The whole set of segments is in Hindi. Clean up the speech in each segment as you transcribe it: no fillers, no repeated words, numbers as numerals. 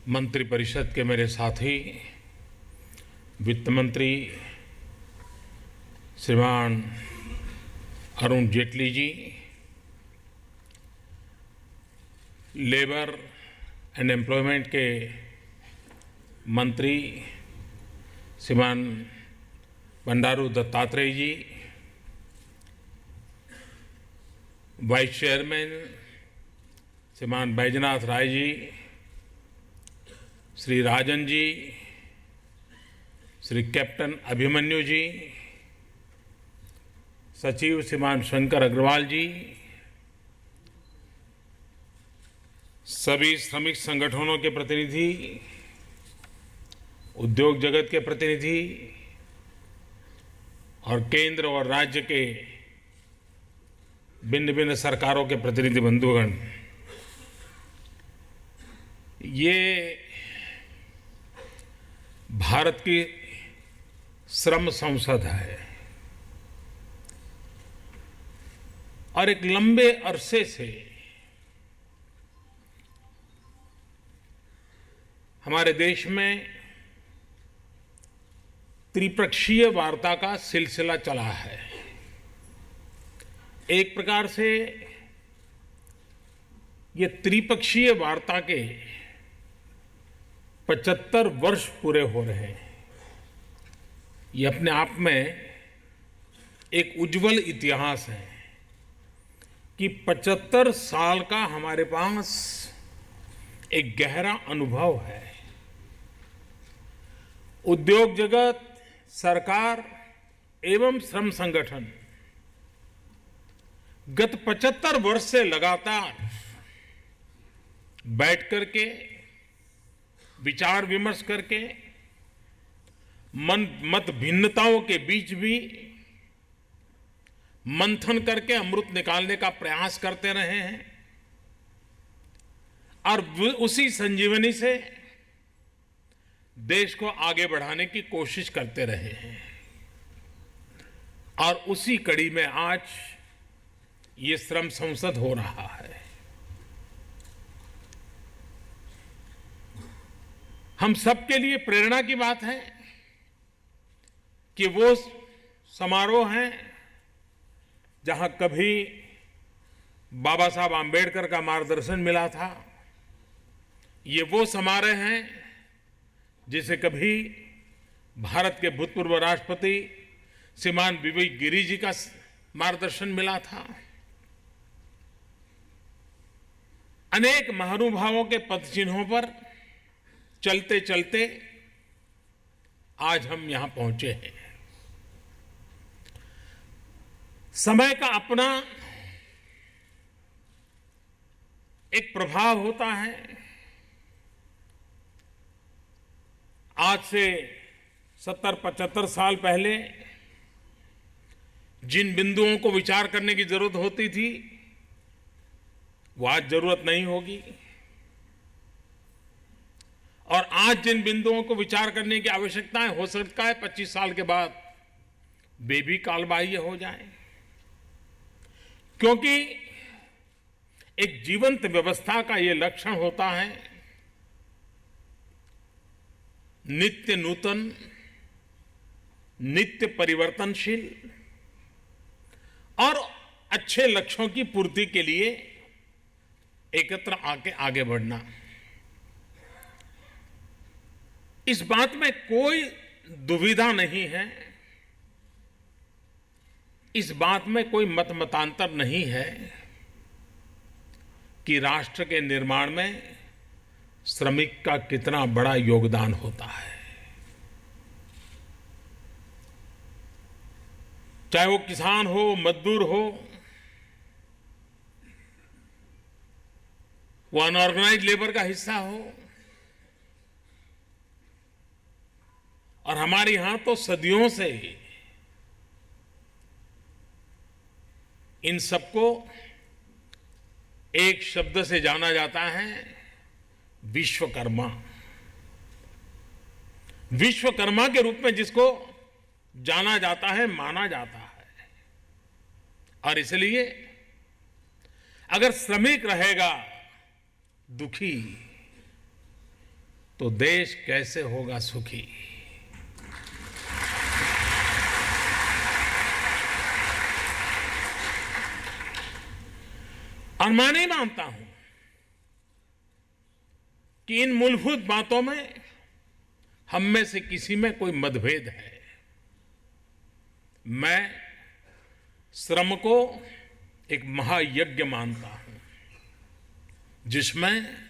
मंत्रिपरिषद के मेरे साथी, वित्त मंत्री श्रीमान Arun Jaitley ji, labour and employment के मंत्री श्रीमान बंडारू दत्तात्रेय जी, वाइस चेयरमैन श्रीमान बैजनाथ राय जी, श्री राजन जी, श्री कैप्टन अभिमन्यु जी, सचिव श्रीमान शंकर अग्रवाल जी, सभी श्रमिक संगठनों के प्रतिनिधि, उद्योग जगत के प्रतिनिधि और केंद्र और राज्य के भिन्न भिन्न सरकारों के प्रतिनिधि बंधुगण, ये भारत की श्रम संसद है और एक लंबे अरसे से हमारे देश में त्रिपक्षीय वार्ता का सिलसिला चला है। एक प्रकार से ये त्रिपक्षीय वार्ता के 75 वर्ष पूरे हो रहे हैं। ये अपने आप में एक उज्जवल इतिहास है कि 75 साल का हमारे पास एक गहरा अनुभव है। उद्योग जगत, सरकार एवं श्रम संगठन गत 75 वर्ष से लगातार बैठ करके विचार विमर्श करके मत भिन्नताओं के बीच भी मंथन करके अमृत निकालने का प्रयास करते रहे हैं और उसी संजीवनी से देश को आगे बढ़ाने की कोशिश करते रहे हैं। और उसी कड़ी में आज ये श्रम संसद हो रहा है। हम सबके लिए प्रेरणा की बात है कि वो समारोह हैं जहां कभी बाबा साहब आम्बेडकर का मार्गदर्शन मिला था। ये वो समारोह हैं जिसे कभी भारत के भूतपूर्व राष्ट्रपति श्रीमान वी गिरि जी का मार्गदर्शन मिला था। अनेक महानुभावों के पदचिन्हों पर चलते चलते आज हम यहां पहुंचे हैं। समय का अपना एक प्रभाव होता है। आज से 70-75 साल पहले जिन बिंदुओं को विचार करने की जरूरत होती थी वो आज जरूरत नहीं होगी, और आज जिन बिंदुओं को विचार करने की आवश्यकताएं हो सकता है 25 साल के बाद वे भी कालबाह्य हो जाएं, क्योंकि एक जीवंत व्यवस्था का ये लक्षण होता है नित्य नूतन, नित्य परिवर्तनशील और अच्छे लक्ष्यों की पूर्ति के लिए एकत्र आके आगे बढ़ना। इस बात में कोई दुविधा नहीं है, इस बात में कोई मतांतर नहीं है कि राष्ट्र के निर्माण में श्रमिक का कितना बड़ा योगदान होता है। चाहे वो किसान हो, मजदूर हो, वो अनऑर्गेनाइज्ड लेबर का हिस्सा हो, और हमारे यहां तो सदियों से इन सबको एक शब्द से जाना जाता है, विश्वकर्मा। विश्वकर्मा के रूप में जिसको जाना जाता है, माना जाता है। और इसलिए अगर श्रमिक रहेगा दुखी, तो देश कैसे होगा सुखी। और मैं नहीं मानता हूं कि इन मूलभूत बातों में हम में से किसी में कोई मतभेद है। मैं श्रम को एक महायज्ञ मानता हूं जिसमें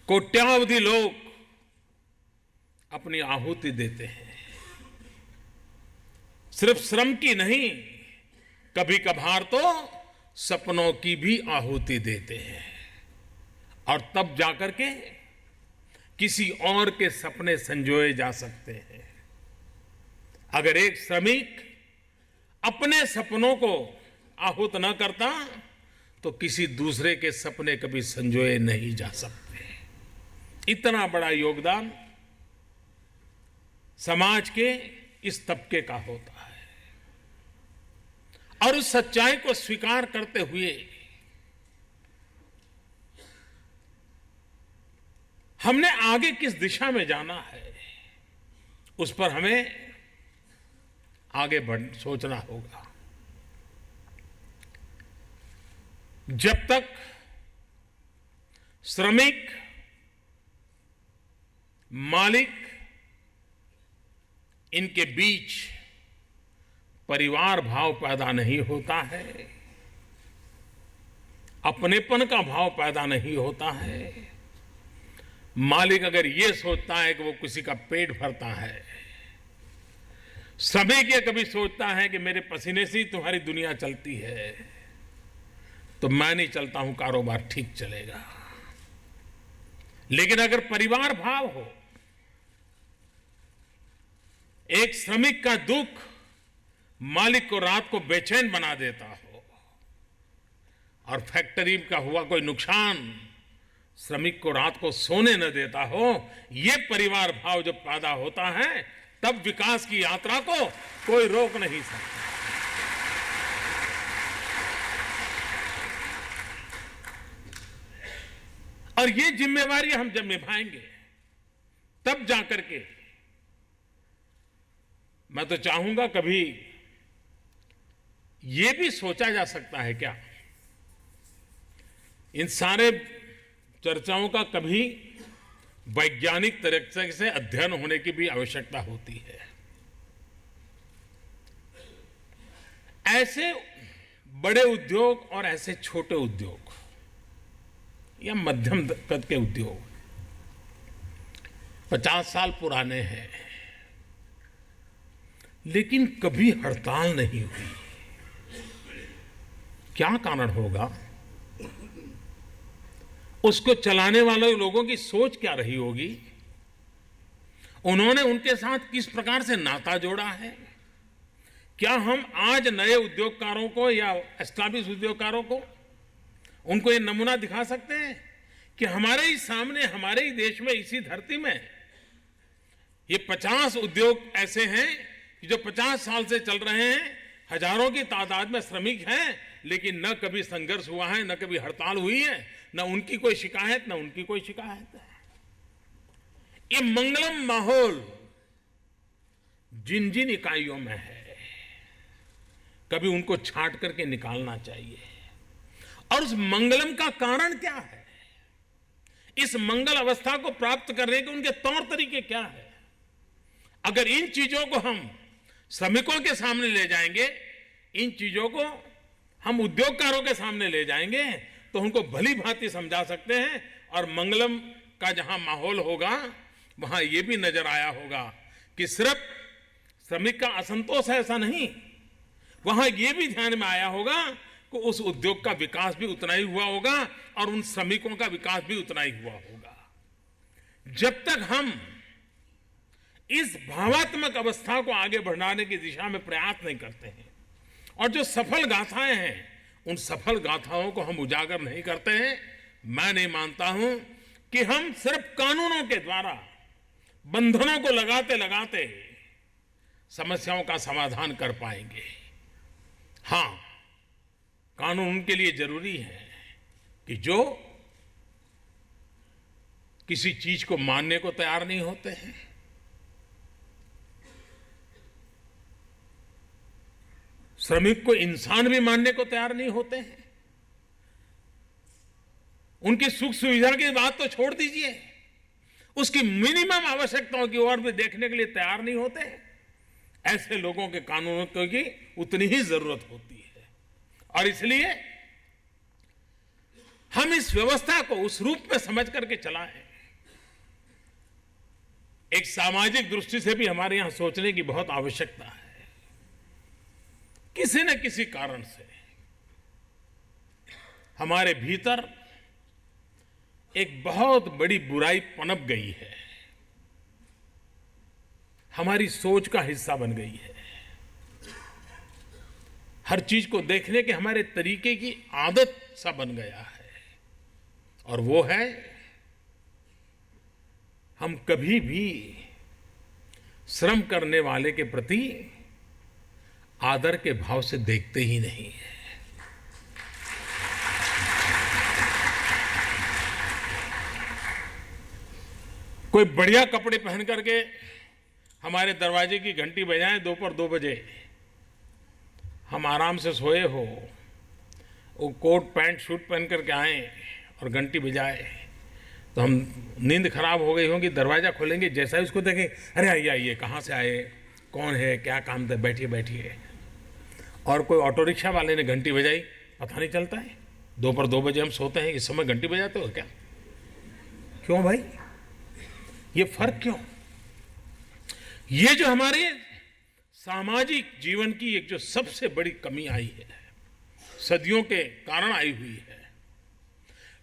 कोट्यावधि लोग अपनी आहुति देते हैं। सिर्फ श्रम की नहीं, कभी कभार तो सपनों की भी आहुति देते हैं और तब जाकर के किसी और के सपने संजोए जा सकते हैं। अगर एक श्रमिक अपने सपनों को आहूत न करता तो किसी दूसरे के सपने कभी संजोए नहीं जा सकते। इतना बड़ा योगदान समाज के इस तबके का होता है और उस सच्चाई को स्वीकार करते हुए हमने आगे किस दिशा में जाना है उस पर हमें आगे सोचना होगा। जब तक श्रमिक, मालिक, इनके बीच परिवार भाव पैदा नहीं होता है, अपनेपन का भाव पैदा नहीं होता है, मालिक अगर ये सोचता है कि वो किसी का पेट भरता है, श्रमिक ये कभी सोचता है कि मेरे पसीने से ही तुम्हारी दुनिया चलती है, तो मैं नहीं चलता हूं, कारोबार ठीक चलेगा। लेकिन अगर परिवार भाव हो, एक श्रमिक का दुख मालिक को रात को बेचैन बना देता हो और फैक्ट्री का हुआ कोई नुकसान श्रमिक को रात को सोने न देता हो, यह परिवार भाव जब पैदा होता है तब विकास की यात्रा को कोई रोक नहीं सकता। और ये जिम्मेवारी हम जब निभाएंगे तब जाकर के मैं तो चाहूंगा कभी ये भी सोचा जा सकता है क्या, इन सारे चर्चाओं का कभी वैज्ञानिक तरीके से अध्ययन होने की भी आवश्यकता होती है। ऐसे बड़े उद्योग और ऐसे छोटे उद्योग या मध्यम कद के उद्योग 50 साल पुराने हैं, लेकिन कभी हड़ताल नहीं हुई। क्या कारण होगा? उसको चलाने वाले लोगों की सोच क्या रही होगी? उन्होंने उनके साथ किस प्रकार से नाता जोड़ा है? क्या हम आज नए उद्योगकारों को या एस्टैब्लिश उद्योगकारों को उनको ये नमूना दिखा सकते हैं कि हमारे ही सामने, हमारे ही देश में, इसी धरती में ये 50 उद्योग ऐसे हैं कि जो 50 साल से चल रहे हैं, हजारों की तादाद में श्रमिक हैं, लेकिन न कभी संघर्ष हुआ है, न कभी हड़ताल हुई है, न उनकी कोई शिकायत, न उनकी कोई शिकायत है। ये मंगलम माहौल जिन जिन इकाइयों में है, कभी उनको छांट करके निकालना चाहिए। और उस मंगलम का कारण क्या है? इस मंगल अवस्था को प्राप्त करने के उनके तौर तरीके क्या है? अगर इन चीजों को हम श्रमिकों के सामने ले जाएंगे, इन चीजों को हम उद्योगकारों के सामने ले जाएंगे, तो उनको भली भांति समझा सकते हैं। और मंगलम का जहां माहौल होगा वहां यह भी नजर आया होगा कि सिर्फ श्रमिक का असंतोष है ऐसा नहीं, वहां यह भी ध्यान में आया होगा कि उस उद्योग का विकास भी उतना ही हुआ होगा और उन श्रमिकों का विकास भी उतना ही हुआ होगा। जब तक हम इस भावात्मक अवस्था को आगे बढ़ाने की दिशा में प्रयास नहीं करते हैं और जो सफल गाथाएं हैं उन सफल गाथाओं को हम उजागर नहीं करते हैं, मैं नहीं मानता हूं कि हम सिर्फ कानूनों के द्वारा बंधनों को लगाते लगाते समस्याओं का समाधान कर पाएंगे। हां, कानून उनके लिए जरूरी है कि जो किसी चीज को मानने को तैयार नहीं होते हैं। श्रमिक को इंसान भी मानने को तैयार नहीं होते हैं। उनकी सुख सुविधा की बात तो छोड़ दीजिए, उसकी मिनिमम आवश्यकताओं की ओर भी देखने के लिए तैयार नहीं होते हैं। ऐसे लोगों के कानूनों की उतनी ही जरूरत होती है। और इसलिए हम इस व्यवस्था को उस रूप में समझ करके चलाएं। एक सामाजिक दृष्टि से भी हमारे यहां सोचने की बहुत आवश्यकता है। किसी न किसी कारण से हमारे भीतर एक बहुत बड़ी बुराई पनप गई है, हमारी सोच का हिस्सा बन गई है। हर चीज को देखने के हमारे तरीके की आदत सा बन गया है। और वो है, हम कभी भी श्रम करने वाले के प्रति आदर के भाव से देखते ही नहीं है। कोई बढ़िया कपड़े पहन करके हमारे दरवाजे की घंटी बजाए दोपहर 2 बजे, हम आराम से सोए हो, वो कोट पैंट सूट पहन करके आए और घंटी बजाए, तो हम नींद खराब हो गई होगी, दरवाजा खोलेंगे, जैसा ही उसको देखें, अरे आइए आइए, कहाँ से आए, कौन है, क्या काम था, बैठिए बैठिए। और कोई ऑटो रिक्शा वाले ने घंटी बजाई, पता नहीं चलता है। दोपहर 2 बजे हम सोते हैं, इस समय घंटी बजाते हो क्या? क्यों भाई, ये फर्क क्यों? ये जो हमारे सामाजिक जीवन की एक जो सबसे बड़ी कमी आई है, सदियों के कारण आई हुई है।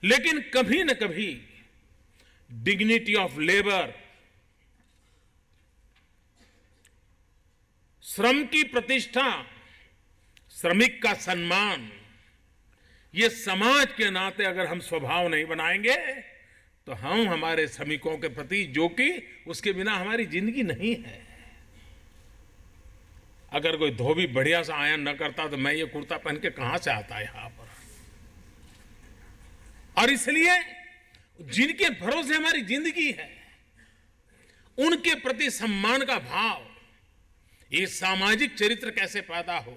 लेकिन कभी न कभी डिग्निटी ऑफ लेबर, श्रम की प्रतिष्ठा, श्रमिक का सम्मान, ये समाज के नाते अगर हम स्वभाव नहीं बनाएंगे तो हम हमारे श्रमिकों के प्रति, जो कि उसके बिना हमारी जिंदगी नहीं है। अगर कोई धोबी बढ़िया सा आयन न करता तो मैं ये कुर्ता पहन के कहां से आता यहां पर। और इसलिए जिनके भरोसे हमारी जिंदगी है, उनके प्रति सम्मान का भाव, ये सामाजिक चरित्र कैसे पैदा हो,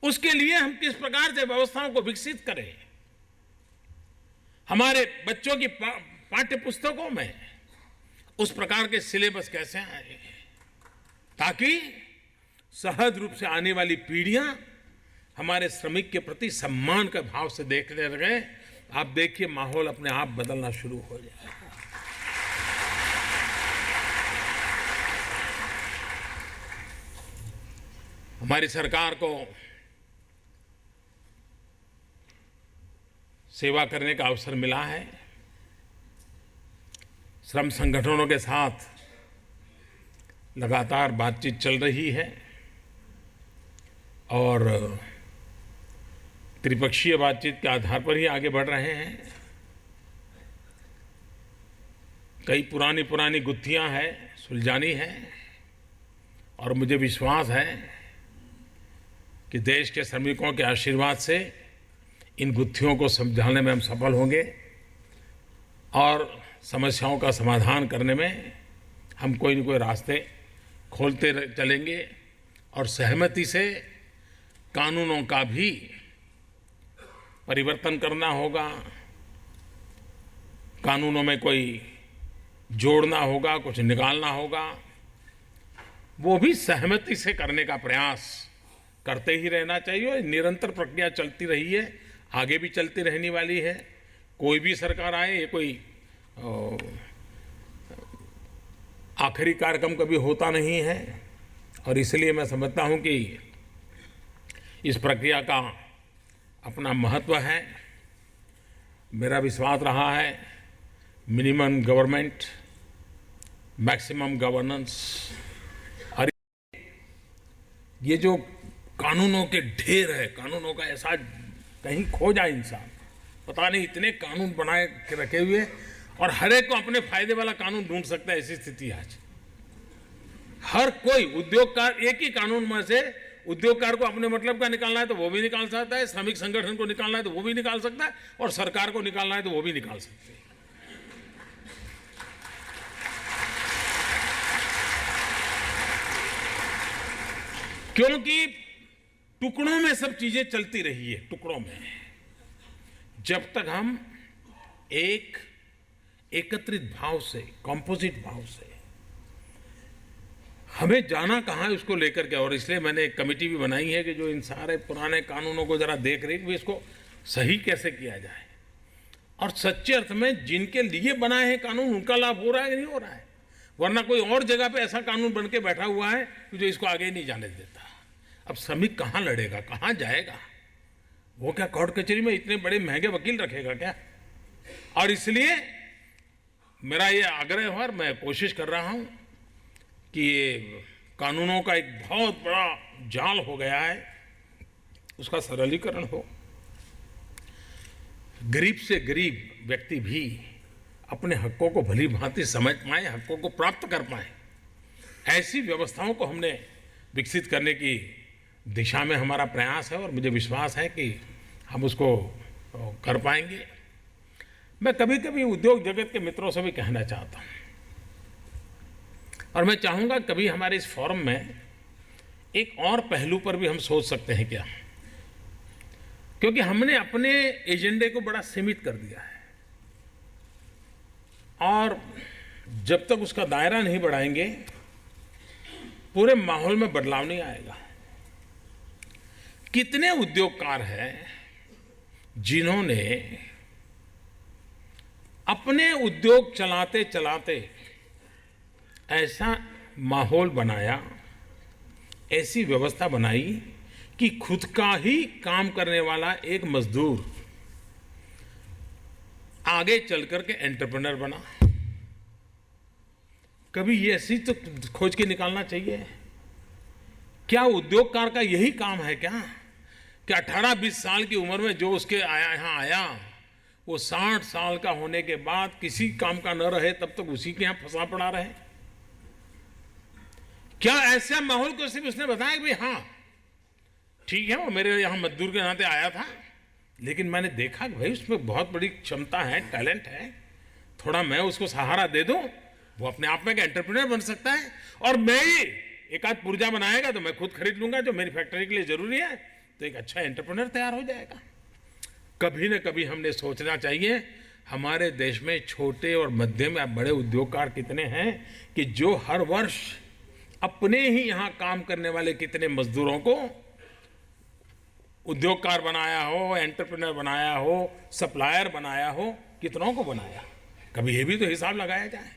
उसके लिए हम किस प्रकार से व्यवस्थाओं को विकसित करें। हमारे बच्चों की पाठ्य पुस्तकों में उस प्रकार के सिलेबस कैसे आए, ताकि सहज रूप से आने वाली पीढ़ियां हमारे श्रमिक के प्रति सम्मान के भाव से देखने लगे। आप देखिए, माहौल अपने आप बदलना शुरू हो जाएगा। हमारी सरकार को सेवा करने का अवसर मिला है। श्रम संगठनों के साथ लगातार बातचीत चल रही है और त्रिपक्षीय बातचीत के आधार पर ही आगे बढ़ रहे हैं। कई पुरानी गुत्थियां हैं, सुलझानी है, और मुझे विश्वास है कि देश के श्रमिकों के आशीर्वाद से इन गुत्थियों को समझाने में हम सफल होंगे और समस्याओं का समाधान करने में हम कोई न कोई रास्ते खोलते चलेंगे। और सहमति से कानूनों का भी परिवर्तन करना होगा, कानूनों में कोई जोड़ना होगा, कुछ निकालना होगा, वो भी सहमति से करने का प्रयास करते ही रहना चाहिए। निरंतर प्रक्रिया चलती रही है, आगे भी चलती रहने वाली है। कोई भी सरकार आए, ये कोई आखिरी कार्यक्रम कभी होता नहीं है। और इसलिए मैं समझता हूं कि इस प्रक्रिया का अपना महत्व है। मेरा विश्वास रहा है, मिनिमम गवर्नमेंट, मैक्सिमम गवर्नेंस। और ये जो कानूनों के ढेर है, कानूनों का ऐसा कहीं खो जाए इंसान, पता नहीं इतने कानून बनाए के रखे हुए, और हर एक को अपने फायदे वाला कानून ढूंढ सकता है। ऐसी स्थिति आज हर कोई उद्योगकार, एक ही कानून में से उद्योगकार को अपने मतलब का निकालना है तो वो भी निकाल सकता है, श्रमिक संगठन को निकालना है तो वो भी निकाल सकता है, और सरकार को निकालना है तो वो भी निकाल सकते हैं। क्योंकि टुकड़ों में सब चीजें चलती रही है, टुकड़ों में। जब तक हम एक एकत्रित भाव से, कॉम्पोजिट भाव से, हमें जाना कहाँ है उसको लेकर के, और इसलिए मैंने एक कमेटी भी बनाई है कि जो इन सारे पुराने कानूनों को जरा देख रही है, इसको सही कैसे किया जाए, और सच्चे अर्थ में जिनके लिए बनाए हैं कानून उनका लाभ हो रहा है कि नहीं हो रहा है। वरना कोई और जगह पे ऐसा कानून बन के बैठा हुआ है जो इसको आगे नहीं जाने देता। अब श्रमिक कहाँ लड़ेगा, कहाँ जाएगा? वो क्या कोर्ट कचहरी में इतने बड़े महंगे वकील रखेगा क्या? और इसलिए मेरा ये आग्रह है और मैं कोशिश कर रहा हूं कि ये कानूनों का एक बहुत बड़ा जाल हो गया है, उसका सरलीकरण हो, गरीब से गरीब व्यक्ति भी अपने हकों को भली भांति समझ पाए, हकों को प्राप्त कर पाए। ऐसी व्यवस्थाओं को हमने विकसित करने की दिशा में हमारा प्रयास है और मुझे विश्वास है कि हम उसको कर पाएंगे। मैं कभी कभी उद्योग जगत के मित्रों से भी कहना चाहता हूँ, और मैं चाहूँगा कभी हमारे इस फोरम में एक और पहलू पर भी हम सोच सकते हैं क्या, क्योंकि हमने अपने एजेंडे को बड़ा सीमित कर दिया है, और जब तक उसका दायरा नहीं बढ़ाएंगे पूरे माहौल में बदलाव नहीं आएगा। कितने उद्योगकार हैं जिन्होंने अपने उद्योग चलाते चलाते ऐसा माहौल बनाया, ऐसी व्यवस्था बनाई कि खुद का ही काम करने वाला एक मजदूर आगे चलकर के एंटरप्रेन्योर बना। कभी ये ऐसी तो खोज के निकालना चाहिए। क्या उद्योगकार का यही काम है क्या कि 18-20 साल की उम्र में जो उसके यहाँ आया वो 60 साल का होने के बाद किसी काम का न रहे तब तक उसी के यहाँ फंसा पड़ा रहे? क्या ऐसा माहौल को सिर्फ उसने बताया कि भाई हाँ ठीक है वो मेरे यहाँ मजदूर के नाते आया था, लेकिन मैंने देखा कि भाई उसमें बहुत बड़ी क्षमता है, टैलेंट है, थोड़ा मैं उसको सहारा दे दूं, वो अपने आप में एक एंटरप्रेन्योर बन सकता है, और मैं ही एक आध पुर्जा बनाएगा तो मैं खुद खरीद लूंगा जो मेरी फैक्ट्री के लिए जरूरी है, तो एक अच्छा एंटरप्रेन्योर तैयार हो जाएगा। कभी न कभी हमने सोचना चाहिए हमारे देश में छोटे और मध्यम या बड़े उद्योगकार कितने हैं कि जो हर वर्ष अपने ही यहाँ काम करने वाले कितने मजदूरों को उद्योगकार बनाया हो, एंटरप्रेन्योर बनाया हो, सप्लायर बनाया हो, कितनों को बनाया? कभी ये भी तो हिसाब लगाया जाए।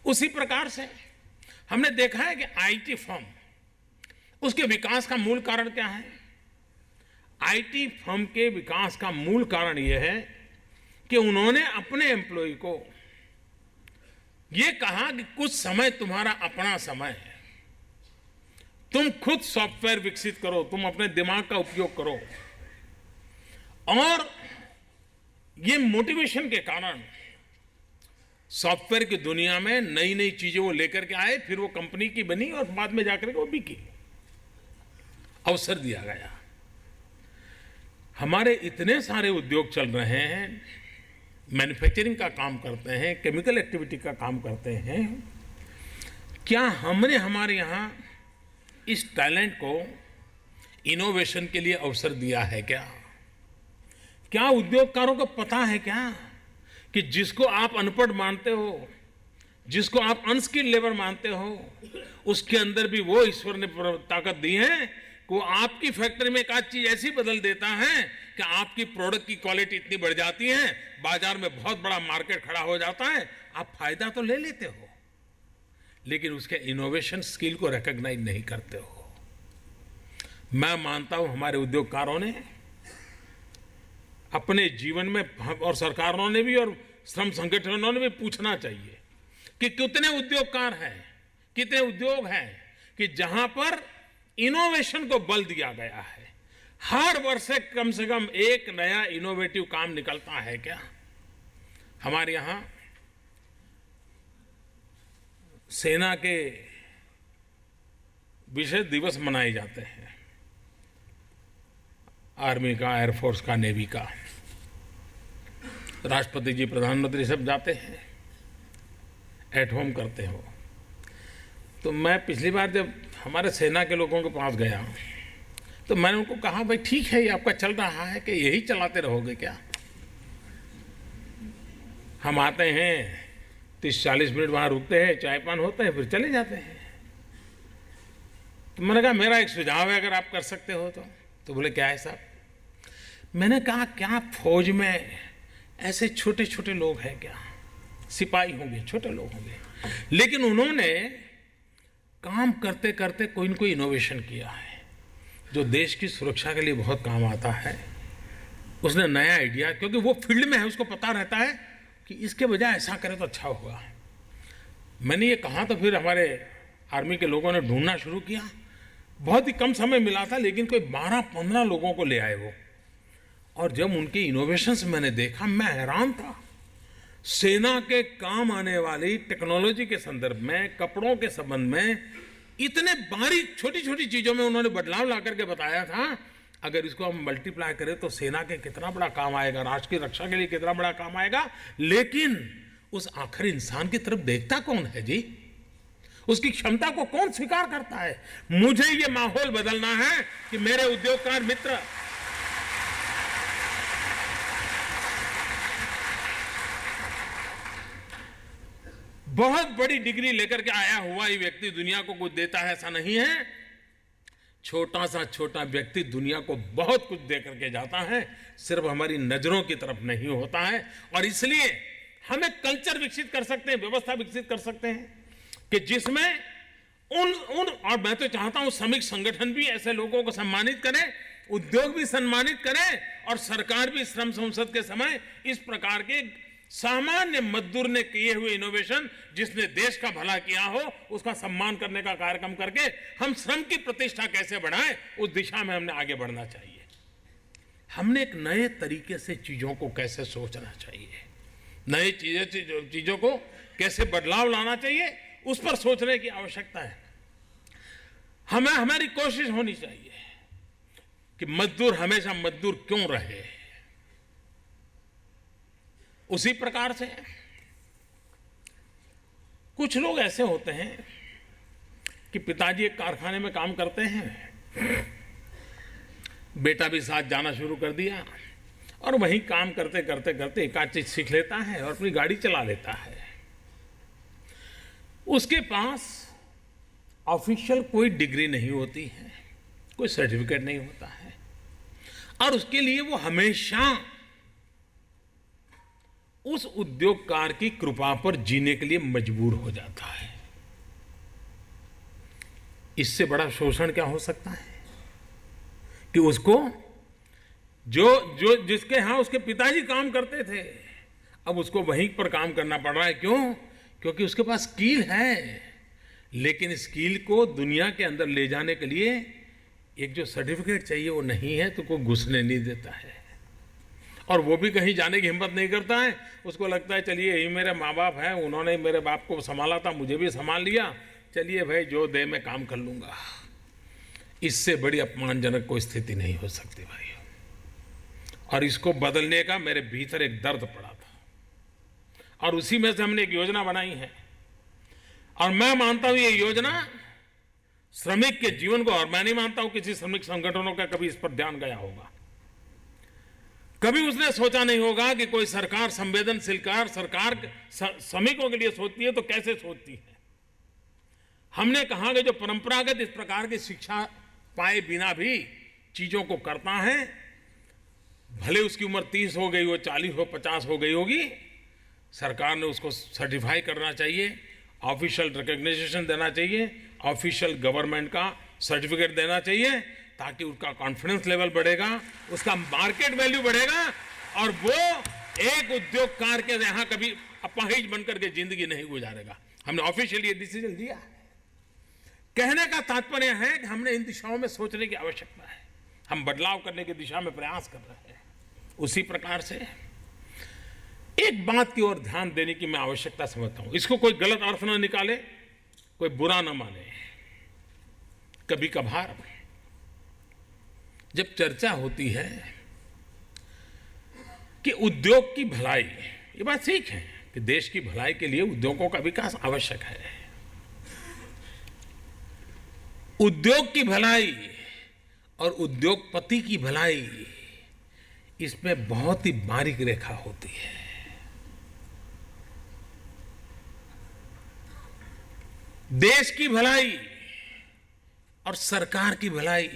उसी प्रकार से हमने देखा है कि आईटी फर्म, उसके विकास का मूल कारण क्या है? आईटी फर्म के विकास का मूल कारण यह है कि उन्होंने अपने एम्प्लॉय को यह कहा कि कुछ समय तुम्हारा अपना समय है, तुम खुद सॉफ्टवेयर विकसित करो, तुम अपने दिमाग का उपयोग करो। और ये मोटिवेशन के कारण सॉफ्टवेयर की दुनिया में नई नई चीजें वो लेकर के आए, फिर वो कंपनी की बनी और बाद में जाकर के वो बिकी, अवसर दिया गया। हमारे इतने सारे उद्योग चल रहे हैं, मैन्युफैक्चरिंग का काम करते हैं, केमिकल एक्टिविटी का काम करते हैं, क्या हमने हमारे यहाँ इस टैलेंट को इनोवेशन के लिए अवसर दिया है क्या? क्या उद्योगकारों को पता है क्या कि जिसको आप अनपढ़ मानते हो, जिसको आप अनस्किल्ड लेबर मानते हो, उसके अंदर भी वो ईश्वर ने ताकत दी है कि वो आपकी फैक्ट्री में एक आध चीज ऐसी बदल देता है कि आपकी प्रोडक्ट की क्वालिटी इतनी बढ़ जाती है, बाजार में बहुत बड़ा मार्केट खड़ा हो जाता है, आप फायदा तो ले लेते हो लेकिन उसके इनोवेशन स्किल को रिकॉग्नाइज नहीं करते हो। मैं मानता हूं हमारे उद्योगकारों ने अपने जीवन में, और सरकारों ने भी और श्रम संगठनों ने भी पूछना चाहिए कि कितने उद्योगकार हैं, कितने उद्योग हैं कि जहां पर इनोवेशन को बल दिया गया है। हर वर्ष से कम एक नया इनोवेटिव काम निकलता है क्या? हमारे यहां सेना के विशेष दिवस मनाए जाते हैं, आर्मी का, एयरफोर्स का, नेवी का। राष्ट्रपति जी, प्रधानमंत्री सब जाते हैं, एट होम करते हो। तो मैं पिछली बार जब हमारे सेना के लोगों के पास गया तो मैंने उनको कहा, भाई ठीक है ये आपका चल रहा है कि यही चलाते रहोगे क्या? हम आते हैं 30-40 मिनट वहाँ रुकते हैं, चाय पान होते हैं, फिर चले जाते हैं। तो मैंने कहा मेरा एक सुझाव है अगर आप कर सकते हो तो बोले क्या है साहब? मैंने कहा क्या फौज में ऐसे छोटे छोटे लोग हैं क्या? सिपाही होंगे, छोटे लोग होंगे, लेकिन उन्होंने काम करते करते कोई न कोई इनोवेशन किया है जो देश की सुरक्षा के लिए बहुत काम आता है। उसने नया आइडिया, क्योंकि वो फील्ड में है, उसको पता रहता है कि इसके बजाय ऐसा करें तो अच्छा होगा। मैंने ये कहा तो फिर हमारे आर्मी के लोगों ने ढूंढना शुरू किया। बहुत ही कम समय मिला था, लेकिन कोई 12-15 लोगों को ले आए वो। और जब उनके इनोवेशंस मैंने देखा, मैं हैरान था। सेना के काम आने वाली टेक्नोलॉजी के संदर्भ में, कपड़ों के संबंध में, इतने बारीक छोटी छोटी चीजों में उन्होंने बदलाव ला करके बताया था। अगर इसको हम मल्टीप्लाई करें तो सेना के कितना बड़ा काम आएगा, राष्ट्र की रक्षा के लिए कितना बड़ा काम आएगा। लेकिन उस आखिरी इंसान की तरफ देखता कौन है जी? उसकी क्षमता को कौन स्वीकार करता है? मुझे ये माहौल बदलना है कि मेरे उद्योगकार मित्र बहुत बड़ी डिग्री लेकर के आया हुआ ही व्यक्ति दुनिया को कुछ देता है, ऐसा नहीं है। छोटा सा छोटा व्यक्ति दुनिया को बहुत कुछ दे करके जाता है, सिर्फ हमारी नजरों की तरफ नहीं होता है। और इसलिए हम एक कल्चर विकसित कर सकते हैं, व्यवस्था विकसित कर सकते हैं कि जिसमें उन और मैं तो चाहता हूं श्रमिक संगठन भी ऐसे लोगों को सम्मानित करें, उद्योग भी सम्मानित करें, और सरकार भी श्रम संसद के समय इस प्रकार के सामान्य मजदूर ने किए हुए इनोवेशन, जिसने देश का भला किया हो, उसका सम्मान करने का कार्यक्रम करके हम श्रम की प्रतिष्ठा कैसे बढ़ाएं, उस दिशा में हमने आगे बढ़ना चाहिए। हमने एक नए तरीके से चीजों को कैसे सोचना चाहिए, नए चीजों को कैसे बदलाव लाना चाहिए, उस पर सोचने की आवश्यकता है। हमारी कोशिश होनी चाहिए कि मजदूर हमेशा मजदूर क्यों रहे। उसी प्रकार से कुछ लोग ऐसे होते हैं कि पिताजी एक कारखाने में काम करते हैं, बेटा भी साथ जाना शुरू कर दिया, और वहीं काम करते करते करते एक आध चीज सीख लेता है और अपनी गाड़ी चला लेता है। उसके पास ऑफिशियल कोई डिग्री नहीं होती है, कोई सर्टिफिकेट नहीं होता है, और उसके लिए वो हमेशा उस उद्योगकार की कृपा पर जीने के लिए मजबूर हो जाता है। इससे बड़ा शोषण क्या हो सकता है कि उसको जो जिसके यहां उसके पिताजी काम करते थे, अब उसको वहीं पर काम करना पड़ रहा है। क्यों? क्योंकि उसके पास स्किल है, लेकिन स्किल को दुनिया के अंदर ले जाने के लिए एक जो सर्टिफिकेट चाहिए वो नहीं है, तो कोई घुसने नहीं देता है, और वो भी कहीं जाने की हिम्मत नहीं करता है। उसको लगता है चलिए यही मेरे माँ बाप हैं, उन्होंने मेरे बाप को संभाला था, मुझे भी संभाल लिया, चलिए भाई जो दे मैं काम कर लूंगा। इससे बड़ी अपमानजनक कोई स्थिति नहीं हो सकती भाई। और इसको बदलने का मेरे भीतर एक दर्द पड़ा था, और उसी में से हमने एक योजना बनाई है। और मैं मानता हूं ये योजना श्रमिक के जीवन को, और मैं नहीं मानता हूं किसी श्रमिक संगठनों का कभी इस पर ध्यान गया होगा। कभी उसने सोचा नहीं होगा कि कोई सरकार संवेदनशील सरकार श्रमिकों के लिए सोचती है तो कैसे सोचती है। हमने कहा कि जो परंपरागत इस प्रकार की शिक्षा पाए बिना भी चीजों को करता है, भले उसकी उम्र 30 हो गई हो, 40 हो, 50 हो गई होगी, सरकार ने उसको सर्टिफाई करना चाहिए, ऑफिशियल रिकॉग्निशन देना चाहिए, ऑफिशियल गवर्नमेंट का सर्टिफिकेट देना चाहिए, ताकि उसका कॉन्फिडेंस लेवल बढ़ेगा, उसका मार्केट वैल्यू बढ़ेगा, और वो एक उद्योगकार के यहां कभी अपाहिज बनकर के जिंदगी नहीं गुजारेगा। हमने ऑफिशियली ये डिसीजन लिया है। कहने का तात्पर्य है कि हमने इन दिशाओं में सोचने की आवश्यकता है, हम बदलाव करने की दिशा में प्रयास कर रहे हैं। उसी प्रकार से एक बात की ओर ध्यान देने की मैं आवश्यकता समझता हूं, इसको कोई गलत अर्थ न निकाले, कोई बुरा न माने। कभी कभार जब चर्चा होती है कि उद्योग की भलाई, ये बात ठीक है कि देश की भलाई के लिए उद्योगों का विकास आवश्यक है, उद्योग की भलाई और उद्योगपति की भलाई, इसमें बहुत ही बारीक रेखा होती है। देश की भलाई और सरकार की भलाई,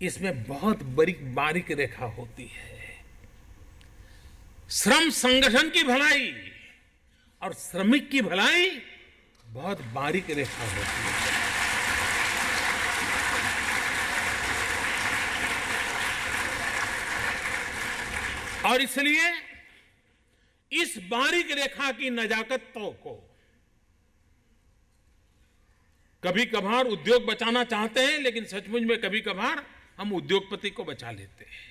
इसमें बहुत बारीक रेखा होती है। श्रम संगठन की भलाई और श्रमिक की भलाई बहुत बारीक रेखा होती है। और इसलिए इस बारीक रेखा की नजाकतों को कभी कभार उद्योग बचाना चाहते हैं, लेकिन सचमुच में कभी कभार हम उद्योगपति को बचा लेते हैं।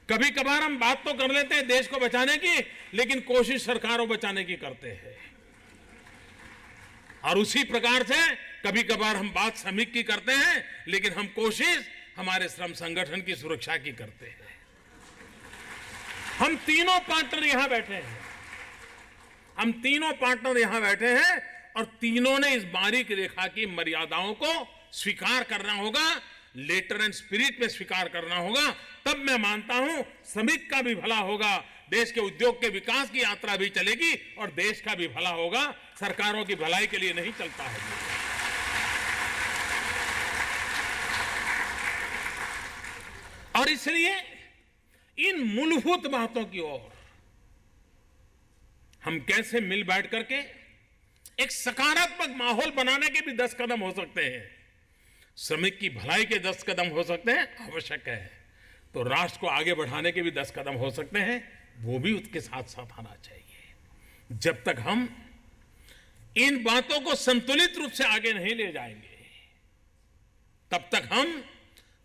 कभी कभार हम बात तो कर लेते हैं देश को बचाने की, लेकिन कोशिश सरकारों बचाने की करते हैं। और उसी प्रकार से कभी कभार हम बात श्रमिक की करते हैं, लेकिन हम कोशिश हमारे श्रम संगठन की सुरक्षा की करते हैं। हम तीनों पार्टनर यहां बैठे हैं, हम तीनों पार्टनर यहां बैठे हैं, और तीनों ने इस बारीक रेखा की मर्यादाओं को स्वीकार करना होगा, लेटर एंड स्पिरिट में स्वीकार करना होगा। तब मैं मानता हूं श्रमिक का भी भला होगा, देश के उद्योग के विकास की यात्रा भी चलेगी और देश का भी भला होगा। सरकारों की भलाई के लिए नहीं चलता है। और इसलिए इन मूलभूत बातों की ओर हम कैसे मिल बैठ करके एक सकारात्मक माहौल बनाने के भी 10 कदम हो सकते हैं, श्रमिक की भलाई के 10 कदम हो सकते हैं, आवश्यक है तो राष्ट्र को आगे बढ़ाने के भी 10 कदम हो सकते हैं, वो भी उसके साथ साथ आना चाहिए। जब तक हम इन बातों को संतुलित रूप से आगे नहीं ले जाएंगे, तब तक हम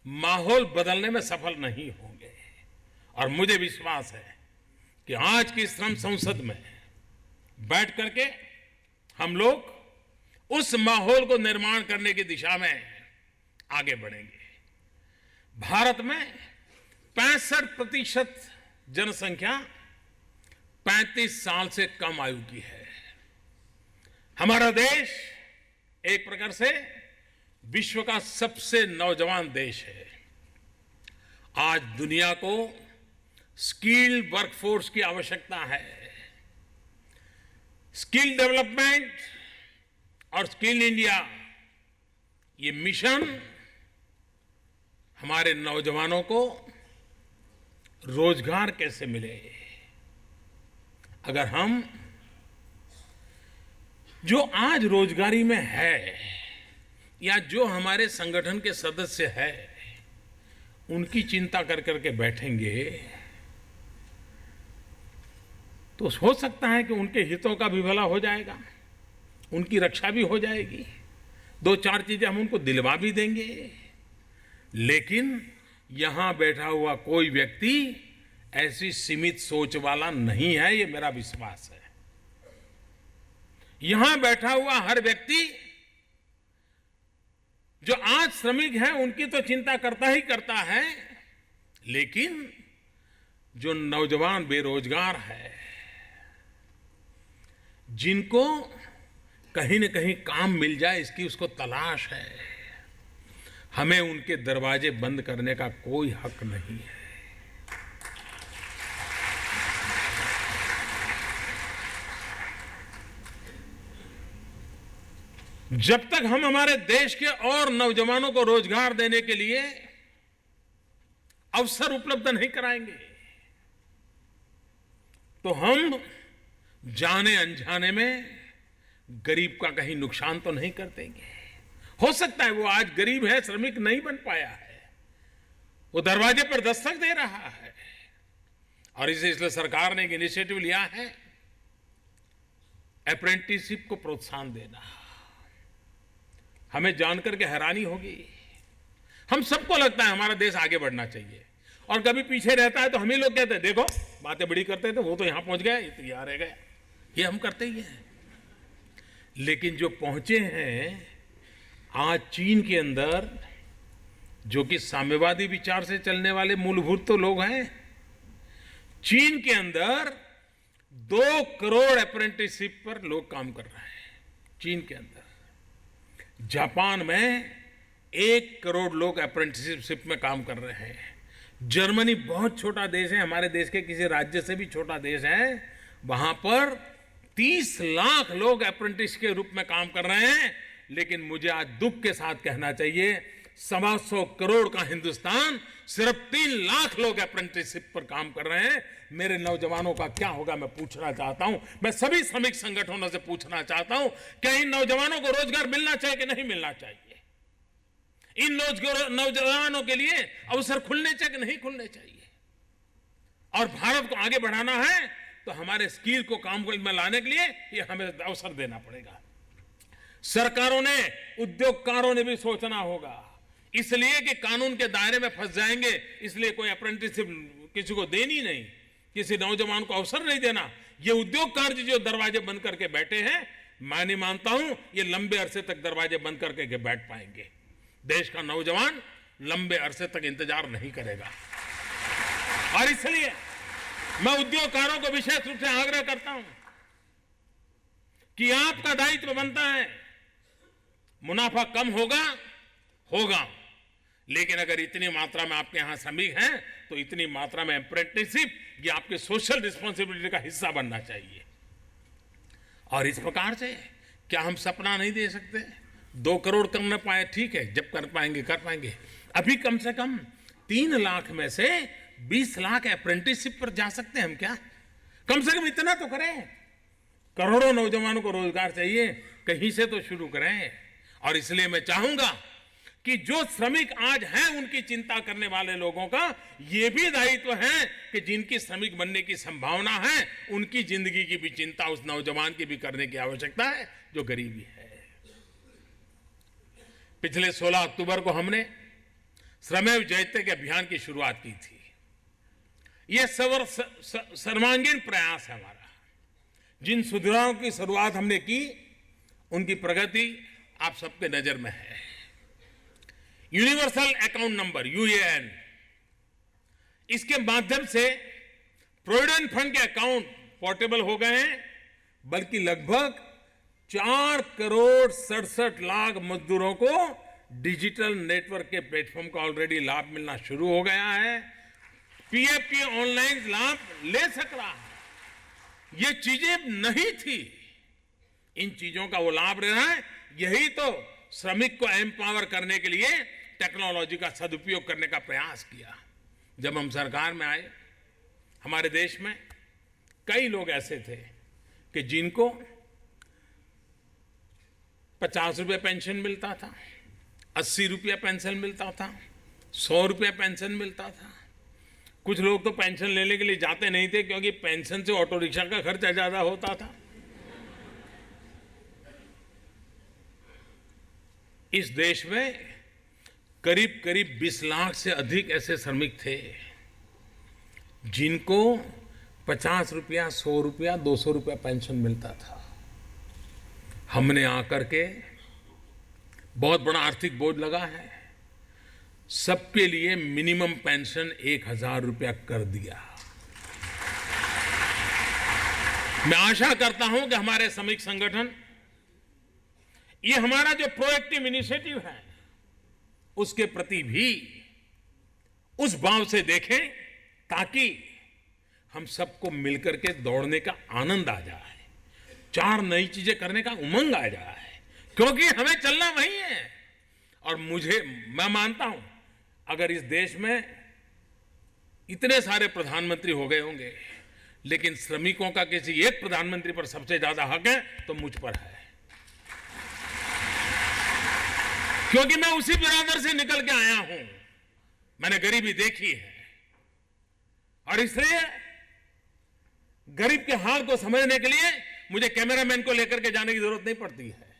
माहौल बदलने में सफल नहीं होंगे। और मुझे विश्वास है कि आज की श्रम संसद में बैठ करके हम लोग उस माहौल को निर्माण करने की दिशा में आगे बढ़ेंगे। भारत में 65% जनसंख्या 35 साल से कम आयु की है। हमारा देश एक प्रकार से विश्व का सबसे नौजवान देश है। आज दुनिया को स्किल्ड वर्कफोर्स की आवश्यकता है। स्किल डेवलपमेंट और स्किल इंडिया, ये मिशन हमारे नौजवानों को रोजगार कैसे मिले। अगर हम जो आज रोजगारी में है या जो हमारे संगठन के सदस्य है, उनकी चिंता कर करके बैठेंगे तो हो सकता है कि उनके हितों का भी भला हो जाएगा, उनकी रक्षा भी हो जाएगी, 2-4 चीजें हम उनको दिलवा भी देंगे। लेकिन यहां बैठा हुआ कोई व्यक्ति ऐसी सीमित सोच वाला नहीं है, ये मेरा विश्वास है। यहां बैठा हुआ हर व्यक्ति जो आज श्रमिक हैं उनकी तो चिंता करता ही करता है, लेकिन जो नौजवान बेरोजगार है, जिनको कहीं न कहीं काम मिल जाए इसकी उसको तलाश है, हमें उनके दरवाजे बंद करने का कोई हक नहीं है। जब तक हम हमारे देश के और नौजवानों को रोजगार देने के लिए अवसर उपलब्ध नहीं कराएंगे, तो हम जाने अनजाने में गरीब का कहीं नुकसान तो नहीं कर देंगे। हो सकता है वो आज गरीब है, श्रमिक नहीं बन पाया है, वो दरवाजे पर दस्तक दे रहा है, और इसलिए सरकार ने एक इनिशिएटिव लिया है अप्रेंटिसशिप को प्रोत्साहन देना। हमें जानकर के हैरानी होगी, हम सबको लगता है हमारा देश आगे बढ़ना चाहिए, और कभी पीछे रहता है तो हम ही लोग कहते हैं देखो बातें बड़ी करते थे, वो तो यहां पहुंच गया, ये तो यहां रह गया, ये हम करते ही हैं। लेकिन जो पहुंचे हैं आज चीन के अंदर, जो कि साम्यवादी विचार से चलने वाले मूलभूत तो लोग हैं, चीन के अंदर 2 करोड़ अप्रेंटिसशिप पर लोग काम कर रहे हैं। चीन के अंदर जापान में 1 करोड़ लोग अप्रेंटिसशिप में काम कर रहे हैं। जर्मनी बहुत छोटा देश है, हमारे देश के किसी राज्य से भी छोटा देश है, वहां पर 30 लाख लोग अप्रेंटिस के रूप में काम कर रहे हैं। लेकिन मुझे आज दुख के साथ कहना चाहिए, 125 करोड़ का हिंदुस्तान, सिर्फ 3 लाख लोग अप्रेंटिसशिप पर काम कर रहे हैं। मेरे नौजवानों का क्या होगा, मैं पूछना चाहता हूं। मैं सभी श्रमिक संगठनों से पूछना चाहता हूं, क्या इन नौजवानों को रोजगार मिलना चाहिए कि नहीं मिलना चाहिए? इन नौजवानों के लिए अवसर खुलने चाहिए कि नहीं खुलने चाहिए? और भारत को आगे बढ़ाना है तो हमारे स्किल को काम में लाने के लिए ये हमें अवसर देना पड़ेगा। सरकारों ने, उद्योगकारों ने भी सोचना होगा, इसलिए कि कानून के दायरे में फंस जाएंगे, इसलिए कोई अप्रेंटिसशिप किसी को देनी नहीं, किसी नौजवान को अवसर नहीं देना। ये उद्योगकार जो दरवाजे बंद करके बैठे हैं, मैं नहीं मानता हूं ये लंबे अरसे तक दरवाजे बंद करके बैठ पाएंगे। देश का नौजवान लंबे अरसे तक इंतजार नहीं करेगा। और इसलिए मैं उद्योगकारों को विशेष रूप से आग्रह करता हूं कि आपका दायित्व बनता है, मुनाफा कम होगा, लेकिन अगर इतनी मात्रा में आपके यहां श्रमिक हैं तो इतनी मात्रा में अप्रेंटिसशिप ये आपके सोशल रिस्पॉन्सिबिलिटी का हिस्सा बनना चाहिए। और इस प्रकार से क्या हम सपना नहीं दे सकते? 2 करोड़ कर न पाए, ठीक है, जब कर पाएंगे। अभी कम से कम 3 लाख में से 20 लाख अप्रेंटिसशिप पर जा सकते हैं हम। क्या कम से कम इतना तो करें? करोड़ों नौजवानों को रोजगार चाहिए, कहीं से तो शुरू करें। और इसलिए मैं चाहूंगा कि जो श्रमिक आज हैं उनकी चिंता करने वाले लोगों का ये भी दायित्व है कि जिनकी श्रमिक बनने की संभावना है उनकी जिंदगी की भी चिंता उस नौजवान की भी करने की आवश्यकता है जो गरीबी है। पिछले 16 अक्टूबर को हमने श्रमेव जयते के अभियान की शुरुआत की थी। यह सर्वांगीण प्रयास है हमारा। जिन सुधारों की शुरुआत हमने की उनकी प्रगति आप सबके नजर में है। यूनिवर्सल अकाउंट नंबर यूएएन, इसके माध्यम से प्रोविडेंट फंड के अकाउंट पोर्टेबल हो गए हैं, बल्कि लगभग 4 करोड़ 67 लाख मजदूरों को डिजिटल नेटवर्क के प्लेटफॉर्म का ऑलरेडी लाभ मिलना शुरू हो गया है। पीएफ ऑनलाइन लाभ ले सक रहा है। ये चीजें नहीं थी, इन चीजों का वो लाभ ले रहा है। यही तो श्रमिक को एम्पावर करने के लिए टेक्नोलॉजी का सदुपयोग करने का प्रयास किया। जब हम सरकार में आए, हमारे देश में कई लोग ऐसे थे कि जिनको 50 रुपये पेंशन मिलता था, 80 रुपया पेंशन मिलता था, 100 रुपया पेंशन मिलता था। कुछ लोग तो पेंशन लेने के लिए जाते नहीं थे क्योंकि पेंशन से ऑटो रिक्शा का खर्चा ज्यादा होता था। इस देश में करीब करीब 20 लाख से अधिक ऐसे श्रमिक थे जिनको 50 रुपया, 100 रुपया, 200 रुपया पेंशन मिलता था। हमने आकर के बहुत बड़ा आर्थिक बोझ लगा है, सबके लिए मिनिमम पेंशन 1000 रुपया कर दिया। मैं आशा करता हूं कि हमारे श्रमिक संगठन ये हमारा जो प्रोएक्टिव इनिशिएटिव है उसके प्रति भी उस भाव से देखें ताकि हम सबको मिलकर के दौड़ने का आनंद आ जाए, 4 नई चीजें करने का उमंग आ जाए, क्योंकि हमें चलना वही है। और मैं मानता हूं अगर इस देश में इतने सारे प्रधानमंत्री हो गए होंगे, लेकिन श्रमिकों का किसी एक प्रधानमंत्री पर सबसे ज्यादा हक है तो मुझ पर है, क्योंकि मैं उसी बिरादर से निकल के आया हूं। मैंने गरीबी देखी है और इसलिए गरीब के हाल को समझने के लिए मुझे कैमरामैन को लेकर के जाने की जरूरत नहीं पड़ती है।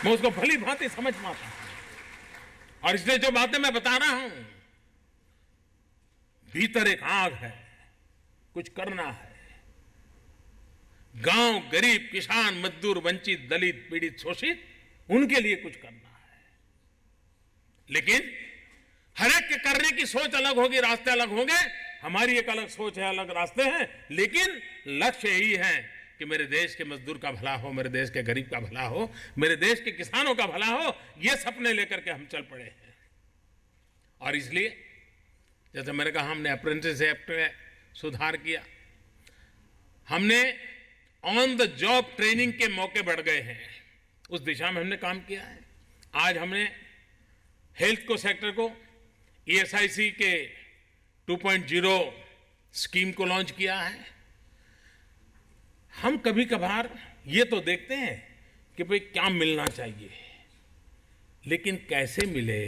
मैं उसको भली भांति समझ पाता हूं। और इसलिए जो बातें मैं बता रहा हूं, भीतर एक आग है, कुछ करना है। गांव, गरीब, किसान, मजदूर, वंचित, दलित, पीड़ित, शोषित, उनके लिए कुछ करना है। लेकिन हर एक के करने की सोच अलग होगी, रास्ते अलग होंगे। हमारी एक अलग सोच है, अलग रास्ते हैं, लेकिन लक्ष्य यही है कि मेरे देश के मजदूर का भला हो, मेरे देश के गरीब का भला हो, मेरे देश के किसानों का भला हो, ये सपने लेकर के हम चल पड़े हैं। और इसलिए जैसे मैंने कहा, हमने अप्रेंटिस एक्ट में सुधार किया, हमने ऑन द जॉब ट्रेनिंग के मौके बढ़ गए हैं, उस दिशा में हमने काम किया है। आज हमने हेल्थ को सेक्टर को ESIC के 2.0 स्कीम को लॉन्च किया है। हम कभी कभार ये तो देखते हैं कि भाई क्या मिलना चाहिए, लेकिन कैसे मिले,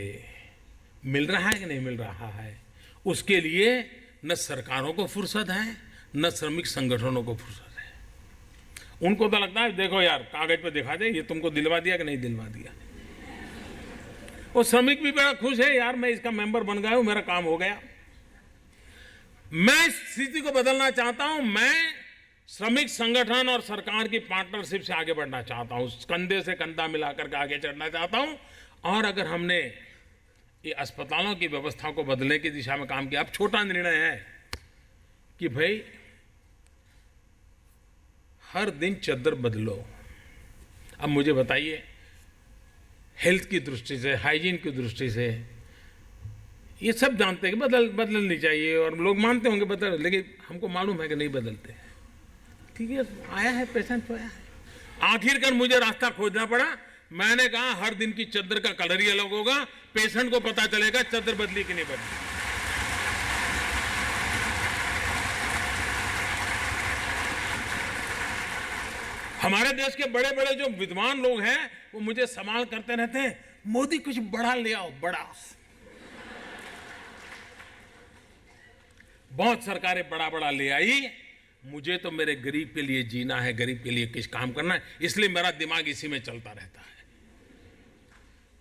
मिल रहा है कि नहीं मिल रहा है, उसके लिए न सरकारों को फुर्सत है, न श्रमिक संगठनों को फुर्सत है। उनको तो लगता है देखो यार कागज पे दिखा दे, ये तुमको दिलवा दिया कि नहीं दिलवा दिया। वो श्रमिक भी बड़ा खुश है, यार मैं इसका मेंबर बन गया हूं, मेरा काम हो गया। मैं इस स्थिति को बदलना चाहता हूं। मैं श्रमिक संगठन और सरकार की पार्टनरशिप से आगे बढ़ना चाहता हूं, कंधे से कंधा मिलाकर के आगे चढ़ना चाहता हूं। और अगर हमने ये अस्पतालों की व्यवस्था को बदलने की दिशा में काम किया, अब छोटा निर्णय है कि भाई हर दिन चद्दर बदलो। अब मुझे बताइए, हेल्थ की दृष्टि से, हाइजीन की दृष्टि से, ये सब जानते हैं कि बदलनी चाहिए और लोग मानते होंगे बदल, लेकिन हमको मालूम है कि नहीं बदलते। ठीक है, आया है पेशेंट तो आया है। आखिरकार मुझे रास्ता खोजना पड़ा। मैंने कहा हर दिन की चद्दर का कलर ही अलग होगा, पेशेंट को पता चलेगा चद्दर बदली कि नहीं बदली। हमारे देश के बड़े बड़े जो विद्वान लोग हैं वो मुझे सवाल करते रहते हैं, मोदी कुछ बड़ा ले आओ, बड़ा। बहुत सरकारें बड़ा बड़ा ले आई, मुझे तो मेरे गरीब के लिए जीना है, गरीब के लिए कुछ काम करना है, इसलिए मेरा दिमाग इसी में चलता रहता है।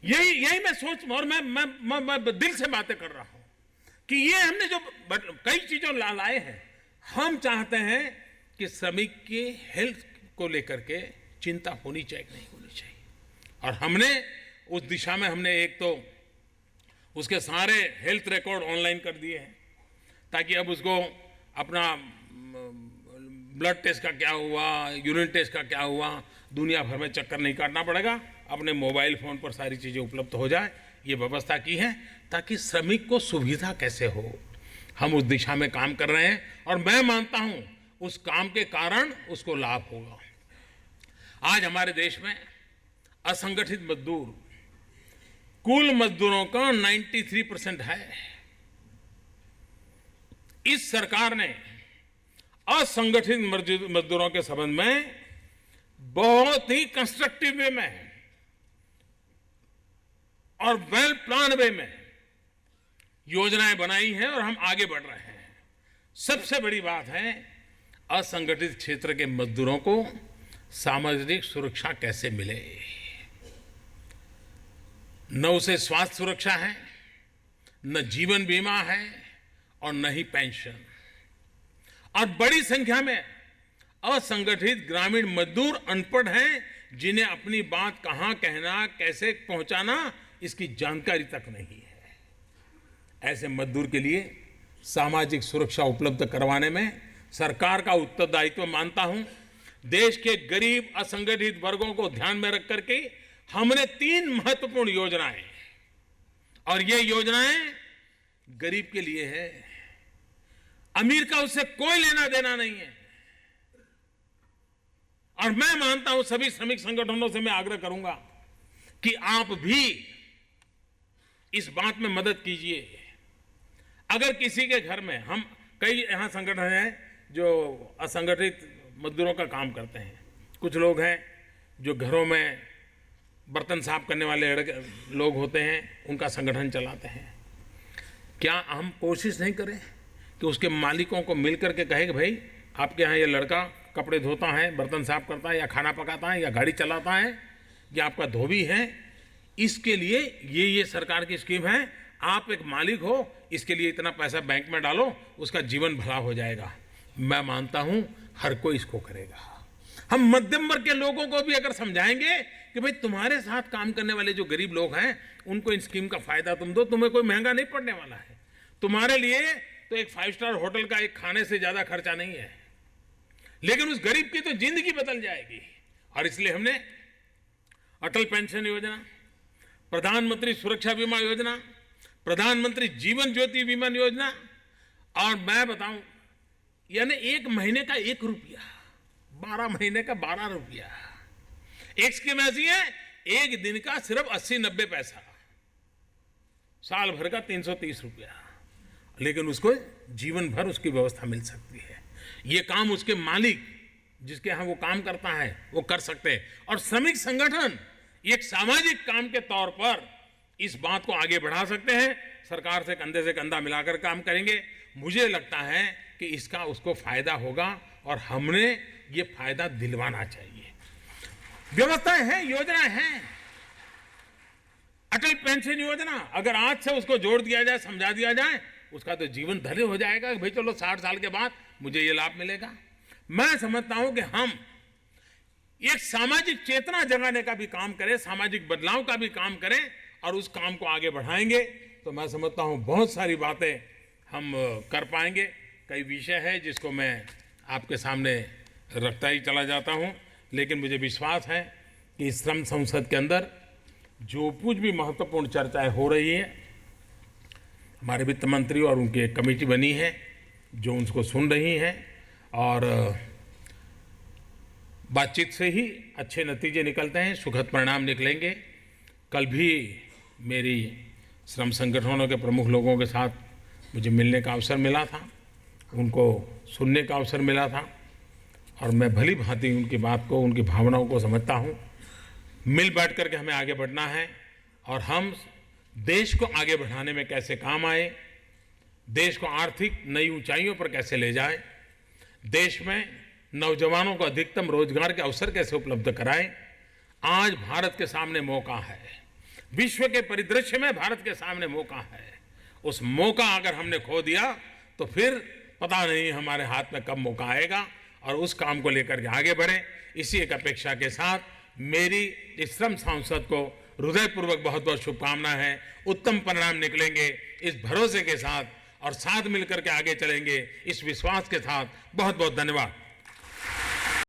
यही मैं सोच, और मैं दिल से बातें कर रहा हूं कि ये हमने जो कई चीजों लाए हैं, हम चाहते हैं कि श्रमिक के हेल्थ को लेकर के चिंता होनी चाहिए कि नहीं होनी चाहिए। और हमने उस दिशा में हमने एक तो उसके सारे हेल्थ रिकॉर्ड ऑनलाइन कर दिए हैं, ताकि अब उसको अपना ब्लड टेस्ट का क्या हुआ, यूरिन टेस्ट का क्या हुआ, दुनिया भर में चक्कर नहीं काटना पड़ेगा, अपने मोबाइल फोन पर सारी चीजें उपलब्ध हो जाए। ये व्यवस्था की है ताकि श्रमिक को सुविधा कैसे हो। हम उस दिशा में काम कर रहे हैं और मैं मानता हूं उस काम के कारण उसको लाभ होगा। आज हमारे देश में असंगठित मजदूर कुल मजदूरों का 93% है। इस सरकार ने असंगठित मजदूरों के संबंध में बहुत ही कंस्ट्रक्टिव वे में और वेल प्लान वे में योजनाएं बनाई हैं और हम आगे बढ़ रहे हैं। सबसे बड़ी बात है, असंगठित क्षेत्र के मजदूरों को सामाजिक सुरक्षा कैसे मिले। न उसे स्वास्थ्य सुरक्षा है, न जीवन बीमा है और न ही पेंशन। और बड़ी संख्या में असंगठित ग्रामीण मजदूर अनपढ़ हैं, जिन्हें अपनी बात कहां कहना, कैसे पहुंचाना, इसकी जानकारी तक नहीं है। ऐसे मजदूर के लिए सामाजिक सुरक्षा उपलब्ध करवाने में सरकार का उत्तरदायित्व मानता हूं। देश के गरीब असंगठित वर्गों को ध्यान में रख करके हमने 3 महत्वपूर्ण योजनाएं, और ये योजनाएं गरीब के लिए है, अमीर का उससे कोई लेना देना नहीं है। और मैं मानता हूं, सभी श्रमिक संगठनों से मैं आग्रह करूंगा कि आप भी इस बात में मदद कीजिए। अगर किसी के घर में, हम कई यहां संगठन हैं जो असंगठित मजदूरों का काम करते हैं, कुछ लोग हैं जो घरों में बर्तन साफ करने वाले लोग होते हैं, उनका संगठन चलाते हैं। क्या हम कोशिश नहीं करें कि उसके मालिकों को मिलकर के कहें कि भाई आपके यहाँ ये लड़का कपड़े धोता है, बर्तन साफ करता है, या खाना पकाता है, या गाड़ी चलाता है, या आपका धोबी है, इसके लिए ये सरकार की स्कीम है, आप एक मालिक हो, इसके लिए इतना पैसा बैंक में डालो, उसका जीवन भला हो जाएगा। मैं मानता हूं हर कोई इसको करेगा। हम मध्यम वर्ग के लोगों को भी अगर समझाएंगे कि भाई तुम्हारे साथ काम करने वाले जो गरीब लोग हैं उनको इन स्कीम का फायदा तुम दो, तुम्हें कोई महंगा नहीं पड़ने वाला है, तुम्हारे लिए तो एक 5 स्टार होटल का एक खाने से ज्यादा खर्चा नहीं है। लेकिन उस गरीब की तो जिंदगी बदल जाएगी। और इसलिए हमने अटल पेंशन योजना, प्रधानमंत्री सुरक्षा बीमा योजना, प्रधानमंत्री जीवन ज्योति बीमा योजना, और मैं बताऊं, यानी 1 महीने का 1 रुपया, 12 महीने का 12 रुपया, एक स्कीम ऐसी है 1 दिन का सिर्फ 80-90 पैसा, साल भर का 330 रुपया, लेकिन उसको जीवन भर उसकी व्यवस्था मिल सकती है। ये काम उसके मालिक जिसके यहाँ वो काम करता है वो कर सकते हैं। और श्रमिक संगठन एक सामाजिक काम के तौर पर इस बात को आगे बढ़ा सकते हैं। सरकार से कंधे से कंधा मिलाकर काम करेंगे। मुझे लगता है कि इसका उसको फायदा होगा और हमने ये फायदा दिलवाना चाहिए। व्यवस्थाएं हैं, योजनाएं हैं। अटल पेंशन योजना अगर आज से उसको जोड़ दिया जाए, समझा दिया जाए, उसका तो जीवन धन्य हो जाएगा कि भाई चलो 60 साल के बाद मुझे ये लाभ मिलेगा। मैं समझता हूं कि हम एक सामाजिक चेतना जगाने का भी काम करें, सामाजिक बदलाव का भी काम करें और उस काम को आगे बढ़ाएंगे तो मैं समझता हूं बहुत सारी बातें हम कर पाएंगे। कई विषय है जिसको मैं आपके सामने रखता ही चला जाता हूं, लेकिन मुझे विश्वास है कि श्रम संसद के अंदर जो कुछ भी महत्वपूर्ण चर्चाएं हो रही है, हमारे वित्त मंत्री और उनकी एक कमेटी बनी है जो उनको सुन रही है और बातचीत से ही अच्छे नतीजे निकलते हैं, सुखद परिणाम निकलेंगे। कल भी मेरी श्रम संगठनों के प्रमुख लोगों के साथ मुझे मिलने का अवसर मिला था, उनको सुनने का अवसर मिला था और मैं भली भांति उनकी बात को, उनकी भावनाओं को समझता हूँ। मिल बैठ करके हमें आगे बढ़ना है और हम देश को आगे बढ़ाने में कैसे काम आए, देश को आर्थिक नई ऊंचाइयों पर कैसे ले जाए, देश में नौजवानों को अधिकतम रोजगार के अवसर कैसे उपलब्ध कराएं। आज भारत के सामने मौका है, विश्व के परिदृश्य में भारत के सामने मौका है। उस मौका अगर हमने खो दिया तो फिर पता नहीं हमारे हाथ में कब मौका आएगा और उस काम को लेकर के आगे बढ़े। इसी एक अपेक्षा के साथ मेरी इस श्रम सांसद को हृदयपूर्वक बहुत बहुत शुभकामना है। उत्तम परिणाम निकलेंगे इस भरोसे के साथ और साथ मिलकर के आगे चलेंगे इस विश्वास के साथ। बहुत बहुत धन्यवाद।